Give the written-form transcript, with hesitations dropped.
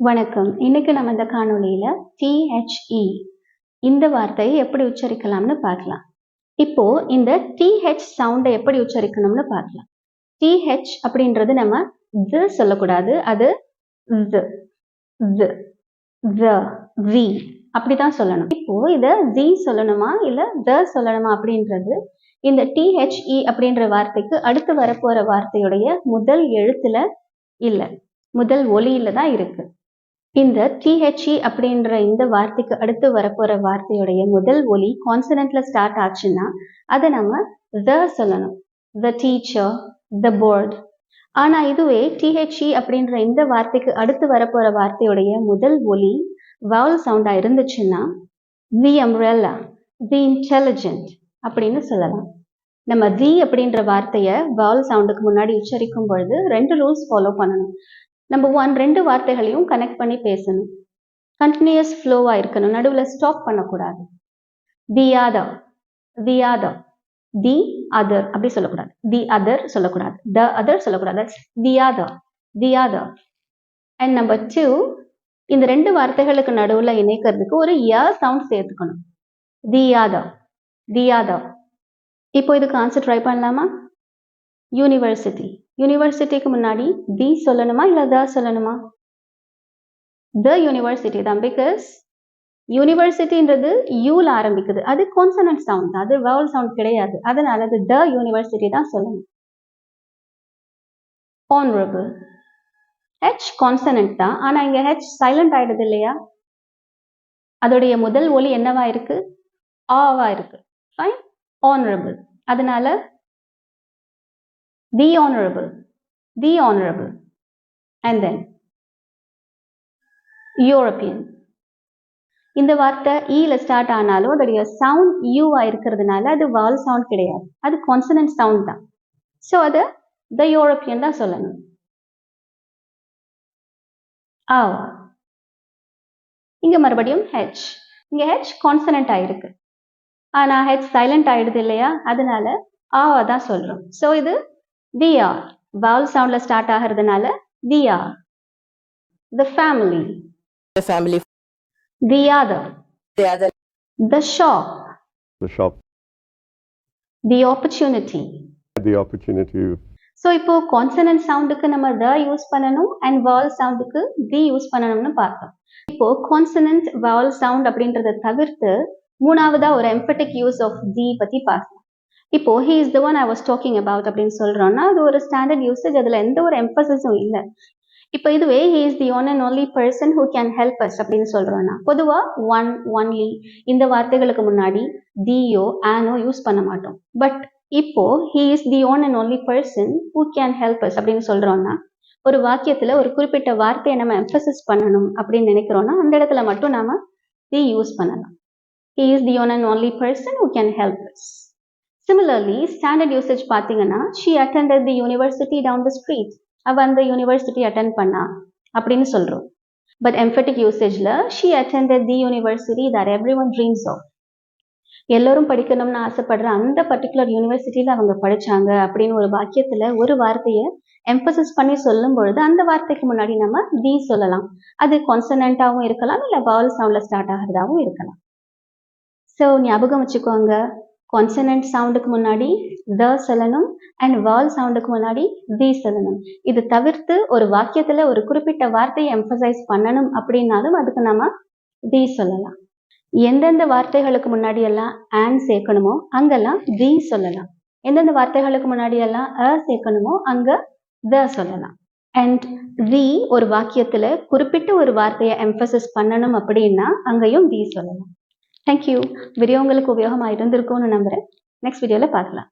வணக்கம். இன்னைக்கு நம்ம இந்த காணொளியில THE இந்த வார்த்தையை எப்படி உச்சரிக்கலாம்னு பார்க்கலாம். இப்போ இந்த TH சவுண்டை எப்படி உச்சரிக்கணும்னு பார்க்கலாம். TH அப்படின்றது நம்ம Z சொல்லக்கூடாது. அது Z, Z, Z, Z அப்படிதான் சொல்லணும். இப்போ இத Z சொல்லணுமா இல்ல Z சொல்லணுமா அப்படின்றது இந்த THE அப்படின்ற வார்த்தைக்கு அடுத்து வரப்போற வார்த்தையுடைய முதல் எழுத்துல இல்ல, முதல் ஒலியில தான் இருக்கு. இந்த THE அப்படின்ற இந்த வார்த்தைக்கு அடுத்து வரப்போற வார்த்தையுடைய முதல் ஒலி கான்சனன்ட்ல ஸ்டார்ட் ஆச்சுன்னா அதை நம்ம the சொல்லணும். The teacher, the board. ஆனா இதுவே THE அப்படின்ற இந்த வார்த்தைக்கு அடுத்து வரப்போற வார்த்தையுடைய முதல் ஒலி vowel சவுண்டா இருந்துச்சுன்னா the umbrella, the intelligent அப்படின்னு சொல்லலாம். நம்ம the அப்படின்ற வார்த்தையை vowel சவுண்டுக்கு முன்னாடி உச்சரிக்கும் பொழுது 2 ரூல்ஸ் ஃபாலோ பண்ணணும். நம்பர் 1, 2 வார்த்தைகளையும் கனெக்ட் பண்ணி பேசணும். கண்டினியூஸ் ஃப்ளோவா இருக்கணும். நடுவில் ஸ்டாப் பண்ணக்கூடாது. The other, the other, the other அப்படி சொல்லக்கூடாது. தி அதர் சொல்லக்கூடாது. த அதர் சொல்லக்கூடாது. The other, the other. And number 2, இந்த 2 வார்த்தைகளுக்கு நடுவில் இணைக்கிறதுக்கு ஒரு சவுண்ட் சேர்த்துக்கணும். The other, the other. இப்போ இதுக்கு ஆன்சர் ட்ரை பண்ணலாமா? யூனிவர்சிட்டி. யூனிவர்சிட்டிக்கு முன்னாடி தி சொல்லணுமா இல்ல த சொல்லணுமா? த யூனிவர்சிட்டி தான். பிகாஸ் யூனிவர்சிட்டின்றது யூல ஆரம்பிக்குது. அது கான்சனன்ட் சவுண்ட், அது வவல் சவுண்ட் கிடையாது. அதனால அது த யூனிவர்சிட்டி தான் சொல்லணும். ஆனரபிள். ஹெச் கான்சனன்ட் தான், ஆனா இங்க ஹெச் சைலண்ட் ஆயிடுது இல்லையா? அதோடைய முதல் ஒலி என்னவா இருக்கு? ஆவா இருக்கு. ஃபைன். ஆனரபிள். அதனால the honorable, the honorable, and then European. இந்த வார்த்தை ஈல ஸ்டார்ட் ஆனாலும் அதோடைய சவுண்ட் யூவா இருக்கிறதுனால அது வால் சவுண்ட் கிடையாது, அது கான்சனன்ட் சவுண்ட் தான். ஸோ அது the European தான் சொல்லணும். ஆவா. இங்க மறுபடியும் ஹெச். இங்க ஹெச் கான்சனன்ட் ஆயிருக்கு, ஆனா ஹெச் சைலண்ட் ஆயிடுது இல்லையா? அதனால ஆவா தான் சொல்றோம். ஸோ இது the are. vowel soundல start ஆகிறதுனால the are. The family. The family. The other. The other. The shop. The shop. The opportunity. The opportunity. So இப்போ consonant soundக்கு நம்ம the யூஸ் பண்ணணும் and vowel soundக்கு the யூஸ் பண்ணணும்னு பார்த்தோம். இப்போ consonant vowel sound அப்படின்றத தவிர்த்து மூணாவதா ஒரு emphatic use of the பத்தி பார்க்கலாம். இப்போ he is the one I was talking about அப்படின்னு சொல்றோம்னா அது ஒரு ஸ்டாண்டர்ட் யூசேஜ், அதுல எந்த ஒரு எம்பசிஸும் இல்லை. இப்போ இதுவே he is the one and only person who can help us அப்படின்னு சொல்றோம்னா பொதுவா one, only இந்த வார்த்தைகளுக்கு முன்னாடி the-யோ an-ஓ யூஸ் பண்ண மாட்டோம். பட் இப்போ he is the one and only person who can help us அப்படின்னு சொல்றோம்னா ஒரு வாக்கியத்துல ஒரு குறிப்பிட்ட வார்த்தையை நம்ம எம்பசிஸ் பண்ணணும் அப்படின்னு நினைக்கிறோம்னா அந்த இடத்துல மட்டும் நாம the யூஸ் பண்ணலாம். he is the one and only person who can help us. Similarly, standard usage பார்த்தீங்கன்னா she attended the university down the street. அவ அந்த யூனிவர்சிட்டி அட்டெண்ட் பண்ணா அப்படின்னு சொல்றோம். But emphatic usageல she attended the university that everyone dreams of. எல்லாரும் படிக்கணும்னு ஆசைப்படுற அந்த பர்டிகுலர் யூனிவர்சிட்டியில அவங்க படிச்சாங்க அப்படின்னு ஒரு வாக்கியத்துல ஒரு வார்த்தையை எம்பசிஸ் பண்ணி சொல்லும் பொழுது அந்த வார்த்தைக்கு முன்னாடி நம்ம the சொல்லலாம். அது கான்சனன்டாவும் இருக்கலாம், இல்ல வவல் சவுண்ட்ல ஸ்டார்ட் ஆகிறதாவும் இருக்கலாம். ஸோ ஞாபகம் வச்சுக்கோங்க, கான்சனன்ட் சவுண்டுக்கு முன்னாடி the சொல்லணும் அண்ட் vowel சவுண்டுக்கு முன்னாடி the சொல்லணும். இது தவிர்த்து ஒரு வாக்கியத்துல ஒரு குறிப்பிட்ட வார்த்தையை எம்பசைஸ் பண்ணணும் அப்படின்னாலும் அதுக்கு நம்ம the சொல்லலாம். எந்தெந்த வார்த்தைகளுக்கு முன்னாடி எல்லாம் and சேர்க்கணுமோ அங்கெல்லாம் the சொல்லலாம். எந்தெந்த வார்த்தைகளுக்கு முன்னாடி எல்லாம் சேர்க்கணுமோ அங்க the சொல்லலாம். அண்ட் the ஒரு வாக்கியத்துல குறிப்பிட்ட ஒரு வார்த்தையை எம்பசைஸ் பண்ணணும் அப்படின்னா அங்கேயும் the சொல்லலாம். தேங்க்யூ. வீடியோ உங்களுக்கு உபயோகமாக இருந்திருக்கும்னு நம்புறேன். நெக்ஸ்ட் வீடியோவில் பார்க்கலாம்.